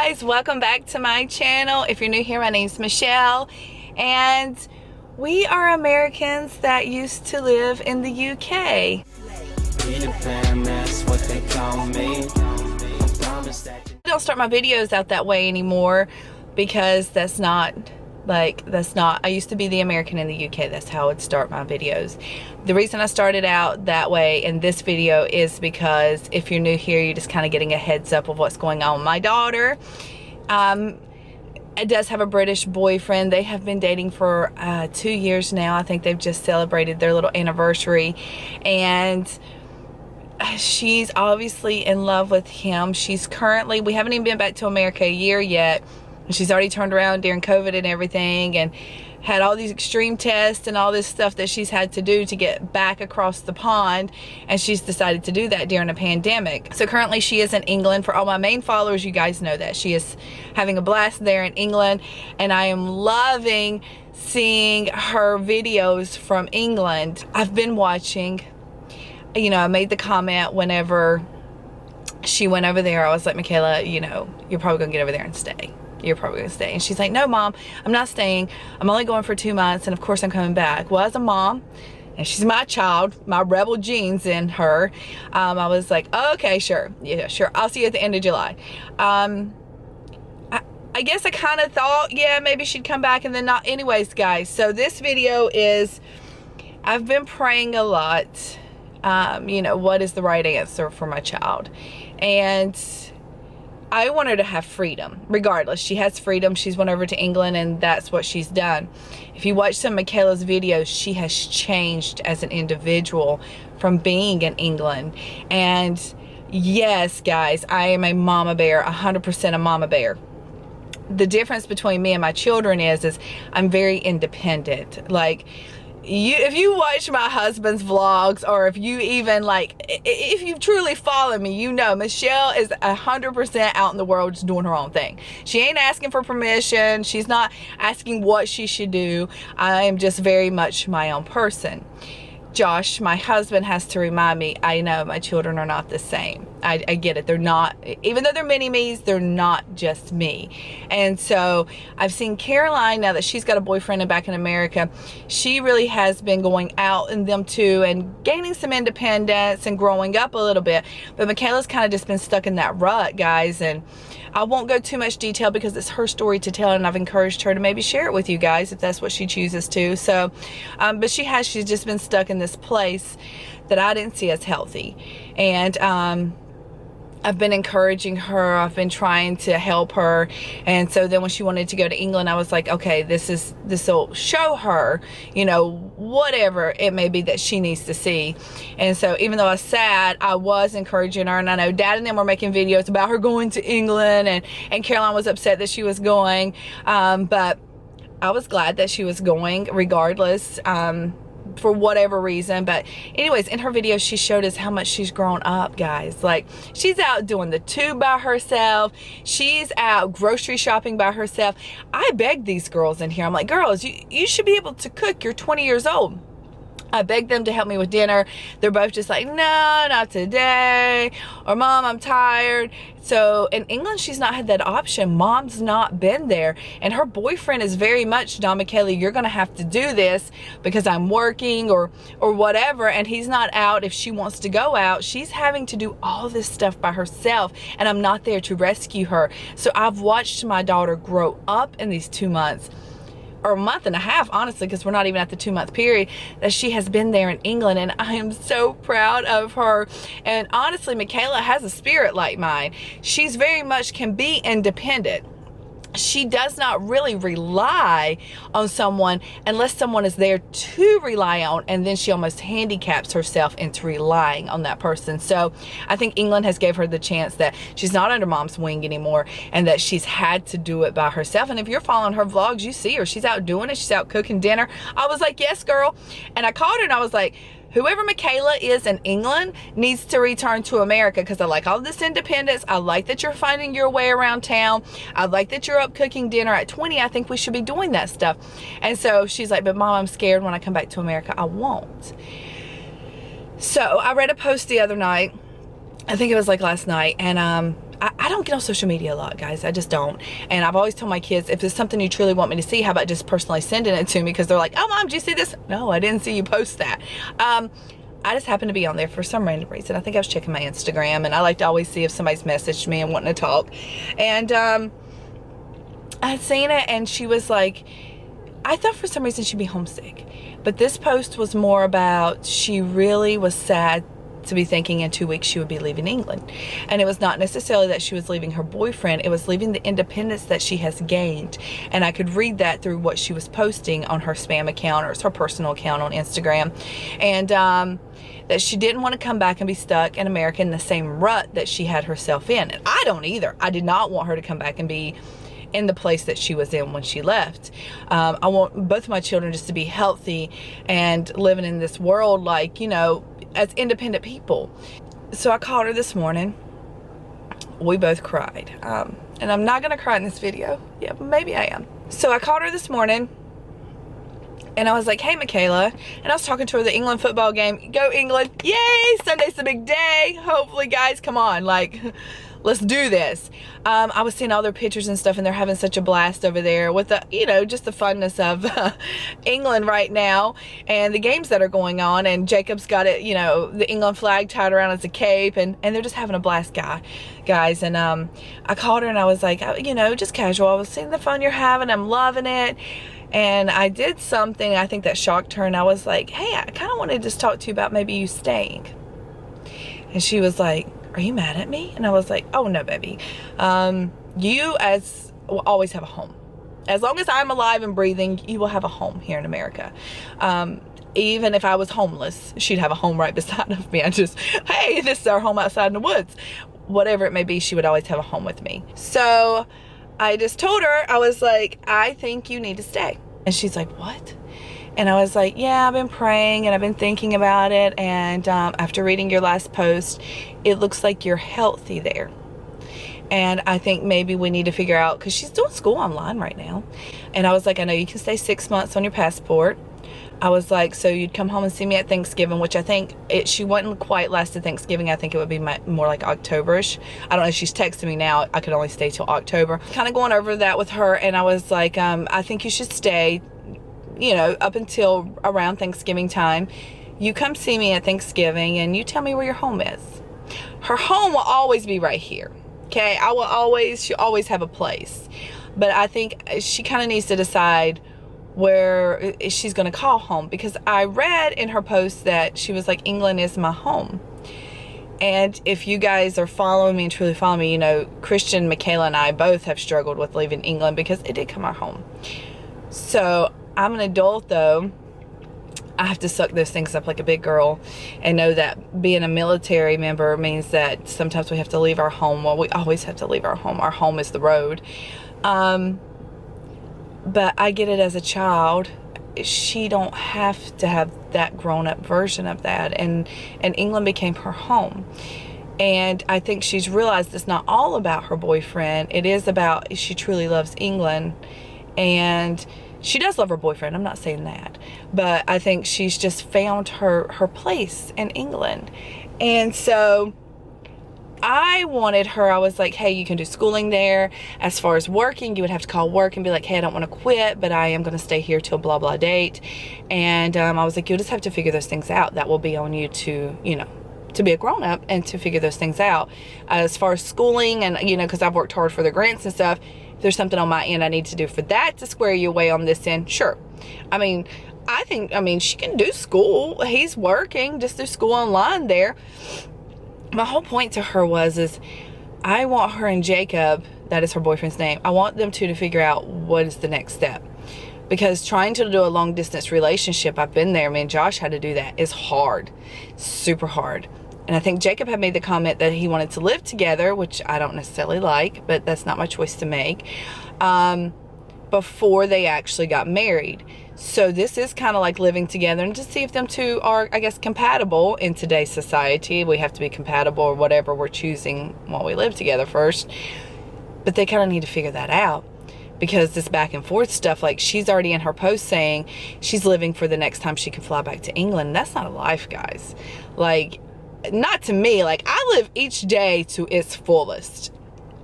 guys, welcome back to my channel. If you're new here, my name's Michelle, and we are Americans that used to live in the UK. I don't start my videos out that way anymore because I used to be the American in the UK. That's how I would start my videos. The reason I started out that way in this video is because if you're new here, you're just kind of getting a heads up of what's going on. My daughter does have a British boyfriend. They have been dating for 2 years now. I think they've just celebrated their little anniversary, and she's obviously in love with him. We haven't even been back to America a year yet. She's already turned around during COVID and everything, and had all these extreme tests and all this stuff that she's had to do to get back across the pond, and she's decided to do that during a pandemic. So currently she is in England. For all my main followers, you guys know that. She is having a blast there in England, and I am loving seeing her videos from England. I've been watching, you know, I made the comment whenever she went over there. I was like, Michaela, you know, you're probably gonna get over there and stay. You're probably gonna stay. And she's like, no mom, I'm not staying. I'm only going for 2 months, and of course I'm coming back. Well, as a mom, and she's my child, my rebel genes in her, I was like, okay, sure, yeah, sure, I'll see you at the end of July. I guess I kind of thought, yeah, maybe she'd come back, and then not. Anyways, guys, so this video is, I've been praying a lot, you know, what is the right answer for my child, and I want her to have freedom. Regardless, she has freedom. She's went over to England, and that's what she's done. If you watch some of Michaela's videos, she has changed as an individual from being in England. And yes, guys, I am a mama bear, 100% a mama bear. The difference between me and my children is I'm very independent. Like, if you watch my husband's vlogs, or if you even if you truly follow me, you know Michelle is 100% out in the world just doing her own thing. She ain't asking for permission. She's not asking what she should do. I am just very much my own person. Josh, my husband, has to remind me, I know my children are not the same. I get it. They're not, even though they're mini-me's, they're not just me. And so I've seen Caroline, now that she's got a boyfriend and back in America, she really has been going out in them too and gaining some independence and growing up a little bit. But Michaela's kind of just been stuck in that rut, guys. And I won't go too much detail because it's her story to tell, and I've encouraged her to maybe share it with you guys if that's what she chooses to. So, but she's just been stuck in this place that I didn't see as healthy. And I've been encouraging her. I've been trying to help her. And so then when she wanted to go to England, I was like, okay, this will show her, you know, whatever it may be that she needs to see. And so even though I was sad, I was encouraging her. And I know Dad and them were making videos about her going to England, and Caroline was upset that she was going. But I was glad that she was going regardless, for whatever reason. But anyways, in her video, she showed us how much she's grown up, guys. Like, she's out doing the tube by herself. She's out grocery shopping by herself. I begged these girls in here. I'm like, girls, you should be able to cook. You're 20 years old. I begged them to help me with dinner. They're both just like, no, not today. Or, Mom, I'm tired. So in England, she's not had that option. Mom's not been there. And her boyfriend is very much, Don Michaela, you're going to have to do this because I'm working or whatever. And he's not out. If she wants to go out, she's having to do all this stuff by herself. And I'm not there to rescue her. So I've watched my daughter grow up in these 2 months. Or a month and a half, honestly, because we're not even at the 2-month period that she has been there in England, and I am so proud of her. And honestly, Michaela has a spirit like mine. She's very much can be independent. She does not really rely on someone unless someone is there to rely on, and then she almost handicaps herself into relying on that person. So I think England has gave her the chance that she's not under Mom's wing anymore, and that she's had to do it by herself. And if you're following her vlogs, you see her. She's out doing it. She's out cooking dinner. I was like, yes, girl. And I called her and I was like, whoever Michaela is in England needs to return to America, because I like all this independence. I like that you're finding your way around town. I like that you're up cooking dinner at 20. I think we should be doing that stuff. And so she's like, but Mom, I'm scared when I come back to America. I won't. So I read a post the other night. I think it was like last night. And I don't get on social media a lot, guys. I just don't. And I've always told my kids, if it's something you truly want me to see, how about just personally sending it to me? Because they're like, oh, Mom, did you see this? No, I didn't see you post that. I just happened to be on there for some random reason. I think I was checking my Instagram, and I like to always see if somebody's messaged me and wanting to talk. And I had seen it, and she was like, I thought for some reason she'd be homesick. But this post was more about she really was sad to be thinking in 2 weeks she would be leaving England. And it was not necessarily that she was leaving her boyfriend, it was leaving the independence that she has gained. And I could read that through what she was posting on her spam account, or it's her personal account on Instagram. And that she didn't want to come back and be stuck in America in the same rut that she had herself in. And I don't either. I did not want her to come back and be in the place that she was in when she left. I want both of my children just to be healthy and living in this world, like, you know, as independent people. So I called her this morning. We both cried. And I'm not gonna cry in this video. Yeah, maybe I am. So I called her this morning, and I was like, hey, Michaela. And I was talking to her the England football game. Go England. Yay, Sunday's the big day. Hopefully, guys, come on. Like, let's do this. I was seeing all their pictures and stuff, and they're having such a blast over there with the, you know, just the funness of England right now and the games that are going on. And Jacob's got it, you know, the England flag tied around as a cape, and they're just having a blast, guys. And I called her, and I was like, you know, just casual. I was seeing the fun you're having. I'm loving it. And I did something, I think, that shocked her. And I was like, hey, I kind of wanted to just talk to you about maybe you staying. And she was like, are you mad at me? And I was like, oh, no, baby. You will always have a home. As long as I'm alive and breathing, you will have a home here in America. Even if I was homeless, she'd have a home right beside of me. I just, hey, this is our home outside in the woods. Whatever it may be, she would always have a home with me. So I just told her, I was like, I think you need to stay. And she's like, what? And I was like, yeah, I've been praying and I've been thinking about it. And after reading your last post, it looks like you're healthy there. And I think maybe we need to figure out, because she's doing school online right now. And I was like, I know you can stay 6 months on your passport. I was like, so you'd come home and see me at Thanksgiving, which I think she wouldn't quite last to Thanksgiving. I think it would be more like October-ish. I don't know if she's texting me now. I could only stay till October. Kind of going over that with her, and I was like, I think you should stay, you know, up until around Thanksgiving time. You come see me at Thanksgiving, and you tell me where your home is. Her home will always be right here. Okay, she'll always have a place. But I think she kind of needs to decide where she's going to call home, because I read in her post that she was like, England is my home. And if you guys are following me and truly follow me, you know, Christian, Michaela, and I both have struggled with leaving England because it did come our home. So I'm an adult, though. I have to suck those things up like a big girl and know that being a military member means that sometimes we have to leave our home. Well, we always have to leave our home. Our home is the road. But I get it as a child. She don't have to have that grown-up version of that. And England became her home. And I think she's realized it's not all about her boyfriend. It is about, she truly loves England. And she does love her boyfriend. I'm not saying that. But I think she's just found her place in England. And so I wanted her, I was like, hey, you can do schooling there. As far as working, you would have to call work and be like, hey, I don't want to quit, but I am going to stay here till blah, blah date. And I was like, you'll just have to figure those things out. That will be on you to, you know, to be a grown-up and to figure those things out. As far as schooling and, you know, because I've worked hard for the grants and stuff, if there's something on my end I need to do for that to square you away on this end, sure. I mean, she can do school. He's working, just do school online there. My whole point to her is I want her and Jacob, that is her boyfriend's name, I want them to figure out what is the next step. Because trying to do a long distance relationship, I've been there, me and Josh had to do that, is hard, super hard. And I think Jacob had made the comment that he wanted to live together, which I don't necessarily like, but that's not my choice to make, before they actually got married. So this is kind of like living together, and to see if them two are, I guess, compatible in today's society. We have to be compatible or whatever we're choosing while we live together first. But they kind of need to figure that out, because this back and forth stuff, like she's already in her post saying she's living for the next time she can fly back to England. That's not a life, guys. Like, not to me. Like, I live each day to its fullest.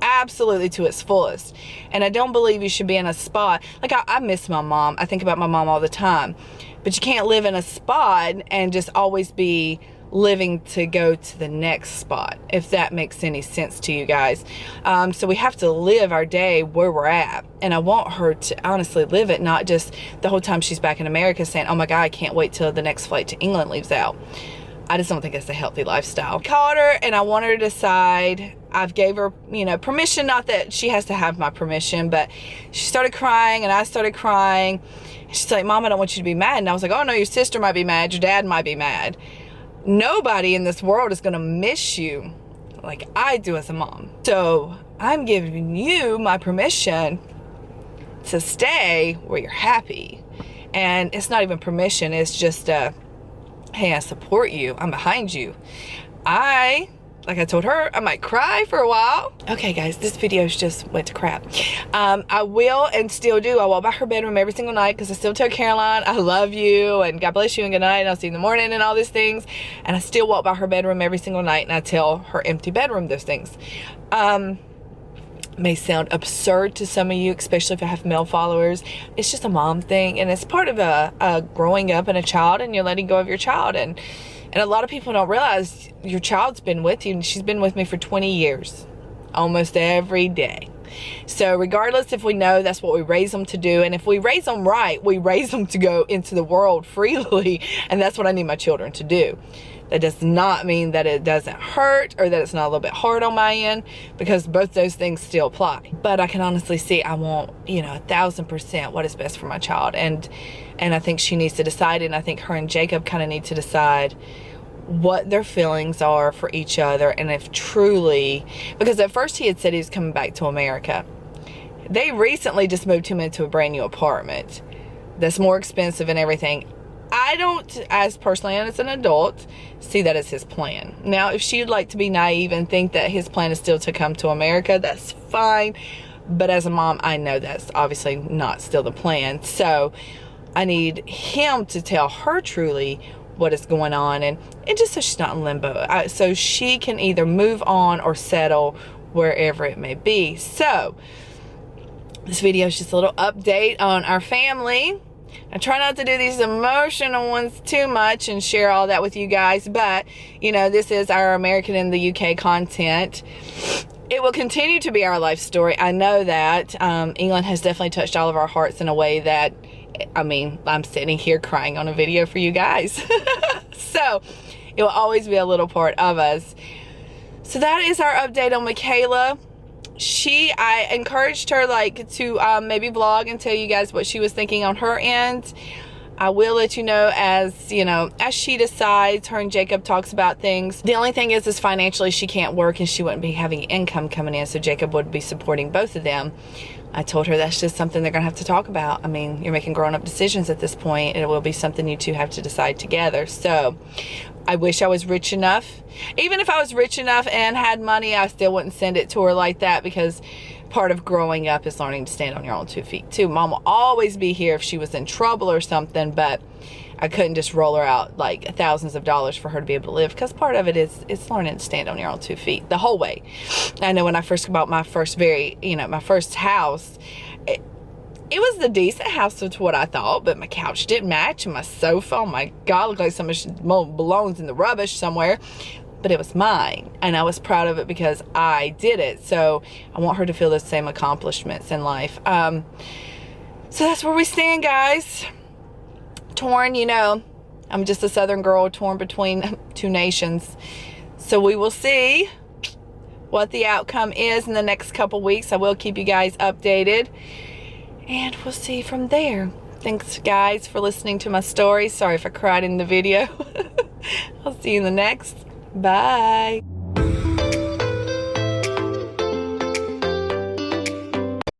absolutely to its fullest. And I don't believe you should be in a spot. Like, I miss my mom. I think about my mom all the time. But you can't live in a spot and just always be living to go to the next spot, if that makes any sense to you guys. So we have to live our day where we're at. And I want her to honestly live it, not just the whole time she's back in America saying, oh my God, I can't wait till the next flight to England leaves out. I just don't think it's a healthy lifestyle. I called her and I want her to decide. I've gave her, you know, permission, not that she has to have my permission, but she started crying and I started crying. She's like, Mom, I don't want you to be mad. And I was like, oh no, your sister might be mad, your dad might be mad. Nobody in this world is gonna miss you like I do as a mom. So I'm giving you my permission to stay where you're happy. And it's not even permission, it's just hey, I support you, I'm behind you. Like I told her, I might cry for a while. Okay guys, this video's just went to crap. I will and still do. I walk by her bedroom every single night because I still tell Caroline, I love you and God bless you and good night and I'll see you in the morning and all these things. And I still walk by her bedroom every single night and I tell her empty bedroom those things. May sound absurd to some of you, especially if I have male followers. It's just a mom thing and it's part of a growing up and a child and you're letting go of your child. And a lot of people don't realize your child's been with you, and she's been with me for 20 years, almost every day. So regardless if we know that's what we raise them to do, and if we raise them right, we raise them to go into the world freely, and that's what I need my children to do. That does not mean that it doesn't hurt or that it's not a little bit hard on my end, because both those things still apply. But I can honestly see I want, you know, 1000% what is best for my child, and I think she needs to decide, and I think her and Jacob kind of need to decide what their feelings are for each other, and if truly, because at first he had said he was coming back to America. They recently just moved him into a brand new apartment that's more expensive and everything. I don't, as personally and as an adult, see that as his plan. Now, if she'd like to be naive and think that his plan is still to come to America, that's fine. But as a mom, I know that's obviously not still the plan. So I need him to tell her truly what is going on, and just so she's not in limbo, so she can either move on or settle wherever it may be. So this video is just a little update on our family. I try not to do these emotional ones too much and share all that with you guys, but you know, this is our American in the UK content. It will continue to be our life story. I know that England has definitely touched all of our hearts in a way that, I mean, I'm sitting here crying on a video for you guys. So it will always be a little part of us. So that is our update on Michaela. I encouraged her like to maybe vlog and tell you guys what she was thinking on her end. I will let you know as, you know, as she decides. Her and Jacob talks about things. The only thing is financially she can't work and she wouldn't be having income coming in, so Jacob would be supporting both of them. I told her that's just something they're gonna have to talk about. I mean, you're making grown-up decisions at this point, and it will be something you two have to decide together. So I wish I was rich enough. Even if I was rich enough and had money, I still wouldn't send it to her like that, because part of growing up is learning to stand on your own 2 feet too. Mom will always be here if she was in trouble or something, but I couldn't just roll her out like thousands of dollars for her to be able to live, because part of it is it's learning to stand on your own 2 feet the whole way. I know when I first bought my first my first house, it was the decent house to what I thought, but my couch didn't match and my sofa, oh my God, looked like so much belongs in the rubbish somewhere. But it was mine, and I was proud of it because I did it. So I want her to feel the same accomplishments in life. So that's where we stand, guys. Torn, you know, I'm just a Southern girl torn between two nations. So we will see what the outcome is in the next couple weeks. I will keep you guys updated, and we'll see from there. Thanks, guys, for listening to my story. Sorry if I cried in the video. I'll see you in the next. Bye.